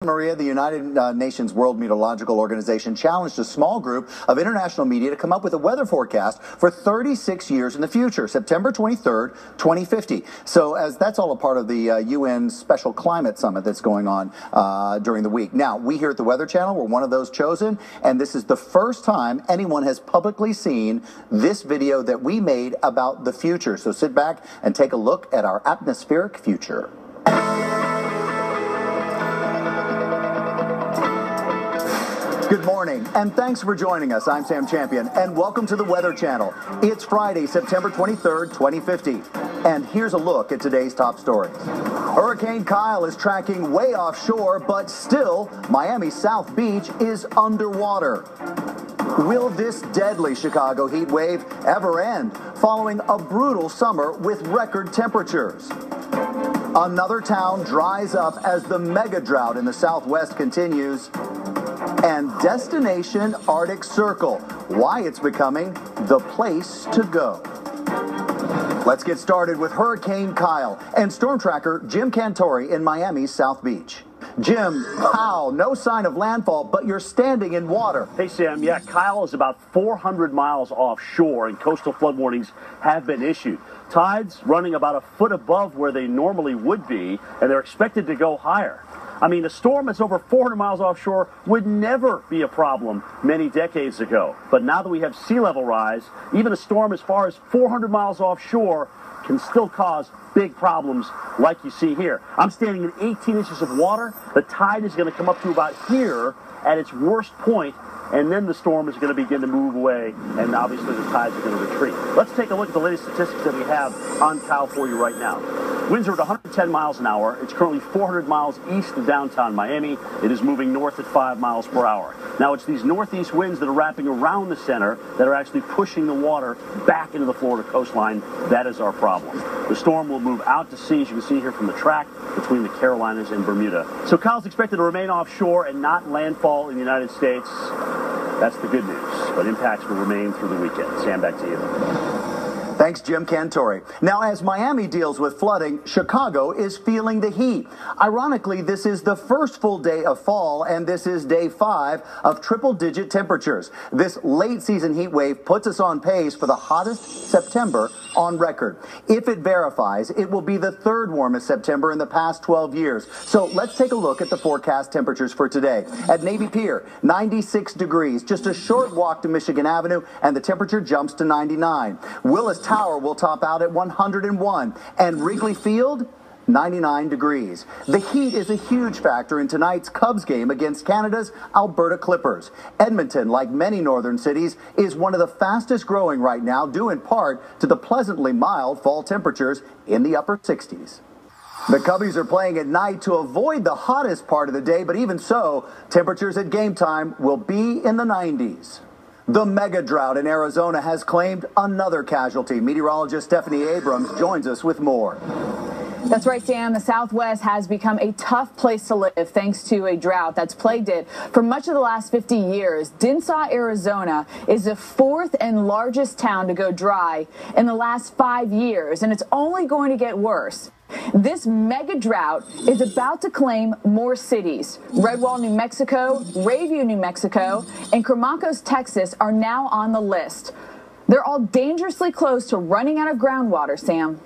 Maria, the United Nations World Meteorological Organization challenged a small group of international media to come up with a weather forecast for 36 years in the future, September 23rd, 2050. So as that's all a part of the UN Special Climate Summit that's going on during the week. Now, we here at the Weather Channel were one of those chosen, and this is the first time anyone has publicly seen this video that we made about the future. So sit back and take a look at our atmospheric future. Good morning, and thanks for joining us. I'm Sam Champion, and welcome to the Weather Channel. It's Friday, September 23rd, 2050, and here's a look at today's top stories. Hurricane Kyle is tracking way offshore, but still, Miami's South Beach is underwater. Will this deadly Chicago heat wave ever end, following a brutal summer with record temperatures? Another town dries up as the mega drought in the Southwest continues. And Destination Arctic Circle, why it's becoming the place to go. Let's get started with Hurricane Kyle and storm tracker Jim Cantori in Miami's South Beach. Jim, wow, no sign of landfall, but you're standing in water. Hey, Sam. Yeah, Kyle is about 400 miles offshore, and coastal flood warnings have been issued. Tides running about a foot above where they normally would be, and they're expected to go higher. I mean, a storm that's over 400 miles offshore would never be a problem many decades ago. But now that we have sea level rise, even a storm as far as 400 miles offshore can still cause big problems like you see here. I'm standing in 18 inches of water. The tide is going to come up to about here at its worst point, and then the storm is going to begin to move away, and obviously the tides are going to retreat. Let's take a look at the latest statistics that we have on Kyle for you right now. Winds are at 110 miles an hour. It's currently 400 miles east of downtown Miami. It is moving north at 5 miles per hour. Now, it's these northeast winds that are wrapping around the center that are actually pushing the water back into the Florida coastline. That is our problem. The storm will move out to sea, as you can see here from the track, between the Carolinas and Bermuda. So Kyle's expected to remain offshore and not landfall in the United States. That's the good news, but impacts will remain through the weekend. Sam, back to you. Thanks, Jim Cantori. Now, as Miami deals with flooding, Chicago is feeling the heat. Ironically, this is the first full day of fall, and this is day 5 of triple-digit temperatures. This late-season heat wave puts us on pace for the hottest September on record. If it verifies, it will be the third warmest September in the past 12 years. So let's take a look at the forecast temperatures for today. At Navy Pier, 96 degrees, just a short walk to Michigan Avenue, and the temperature jumps to 99. Willis Tower will top out at 101, and Wrigley Field, 99 degrees. The heat is a huge factor in tonight's Cubs game against Canada's Alberta Clippers. Edmonton, like many northern cities, is one of the fastest growing right now, due in part to the pleasantly mild fall temperatures in the upper 60s. The Cubbies are playing at night to avoid the hottest part of the day, but even so, temperatures at game time will be in the 90s. The mega drought in Arizona has claimed another casualty. Meteorologist Stephanie Abrams joins us with more. That's right, Sam. The Southwest has become a tough place to live thanks to a drought that's plagued it for much of the last 50 years. Dinshaw, Arizona is the 4th and largest town to go dry in the last 5 years, and it's only going to get worse. This mega drought is about to claim more cities. Redwall, New Mexico, Rayview, New Mexico, and Cramacos, Texas are now on the list. They're all dangerously close to running out of groundwater, Sam.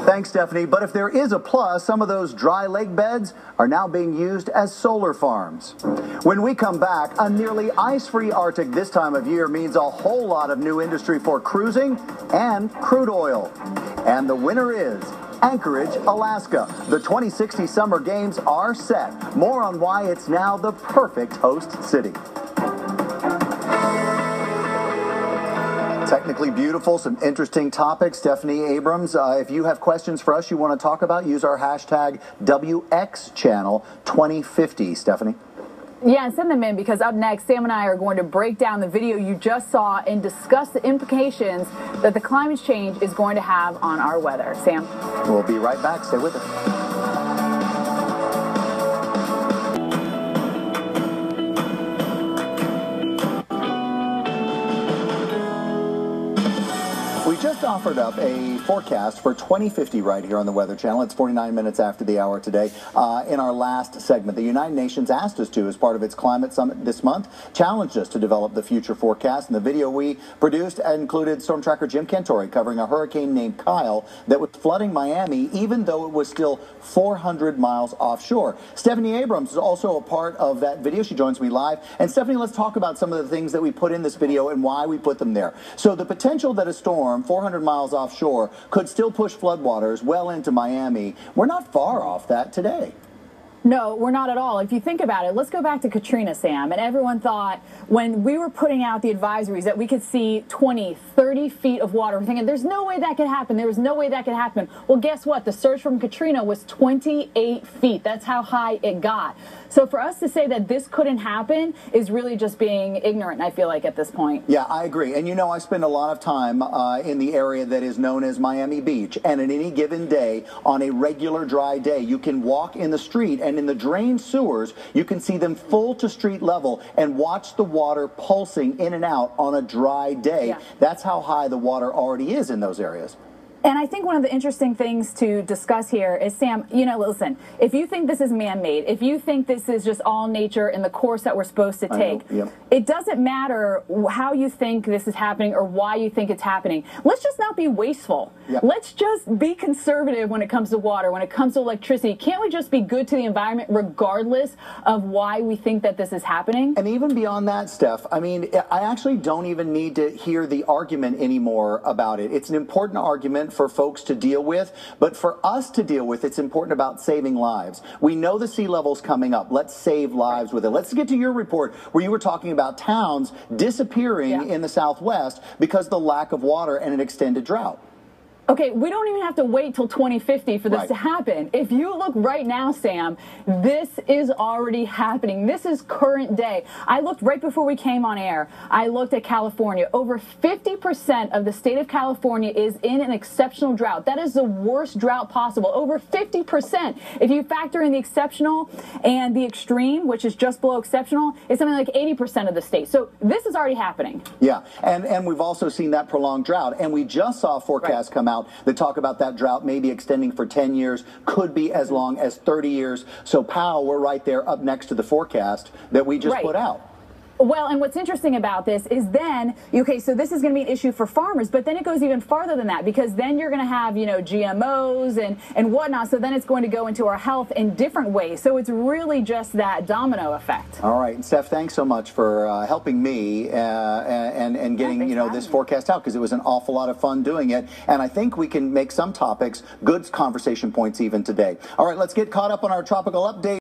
Thanks, Stephanie. But if there is a plus, some of those dry lake beds are now being used as solar farms. When we come back, a nearly ice-free Arctic this time of year means a whole lot of new industry for cruising and crude oil. And the winner is Anchorage, Alaska. The 2060 Summer Games are set. More on why it's now the perfect host city. Technically beautiful, some interesting topics. Stephanie Abrams, if you have questions for us you want to talk about, use our hashtag WXChannel2050. Stephanie? Yeah, and send them in, because up next, Sam and I are going to break down the video you just saw and discuss the implications that the climate change is going to have on our weather. Sam? We'll be right back. Stay with us. We just offered up a forecast for 2050 right here on the Weather Channel. It's 49 minutes after the hour today. In our last segment, the United Nations asked us to, as part of its climate summit this month, challenged us to develop the future forecast. And the video we produced included storm tracker Jim Cantore covering a hurricane named Kyle that was flooding Miami, even though it was still 400 miles offshore. Stephanie Abrams is also a part of that video. She joins me live. And Stephanie, let's talk about some of the things that we put in this video and why we put them there. So the potential that a storm 400 miles offshore could still push floodwaters well into Miami, we're not far off that today. No, we're not at all. If you think about it, let's go back to Katrina, Sam. And everyone thought when we were putting out the advisories that we could see 20, 30 feet of water. We're thinking, there's no way that could happen. There was no way that could happen. Well, guess what? The surge from Katrina was 28 feet. That's how high it got. So for us to say that this couldn't happen is really just being ignorant, I feel like, at this point. Yeah, I agree. And you know, I spend a lot of time in the area that is known as Miami Beach. And in any given day, on a regular dry day, you can walk in the street, and in the drained sewers, you can see them full to street level and watch the water pulsing in and out on a dry day. Yeah. That's how high the water already is in those areas. And I think one of the interesting things to discuss here is, Sam, you know, listen, if you think this is man-made, if you think this is just all nature and the course that we're supposed to take, it doesn't matter how you think this is happening or why you think it's happening. Let's just not be wasteful. Let's just be conservative when it comes to water, when it comes to electricity. Can't we just be good to the environment regardless of why we think that this is happening? And even beyond that, Steph, I mean, I actually don't even need to hear the argument anymore about it. It's an important argument for folks to deal with, but for us to deal with, it's important about saving lives. We know the sea level's coming up. Let's save lives with it. Let's get to your report where you were talking about towns disappearing in the Southwest because of the lack of water and an extended drought. Okay, we don't even have to wait till 2050 for this to happen. If you look right now, Sam, this is already happening. This is current day. I looked right before we came on air. I looked at California. Over 50% of the state of California is in an exceptional drought. That is the worst drought possible. Over 50%. If you factor in the exceptional and the extreme, which is just below exceptional, it's something like 80% of the state. So this is already happening. Yeah, and we've also seen that prolonged drought. And we just saw forecasts come out that talk about that drought maybe extending for 10 years, could be as long as 30 years. So, Powell, we're right there up next to the forecast that we just put out. Well, and what's interesting about this is then, okay, so this is going to be an issue for farmers, but then it goes even farther than that, because then you're going to have, you know, GMOs and whatnot. So then it's going to go into our health in different ways. So it's really just that domino effect. All right. And Steph, thanks so much for helping me and getting, you know, this forecast out, because it was an awful lot of fun doing it. And I think we can make some topics good conversation points even today. All right, let's get caught up on our tropical update.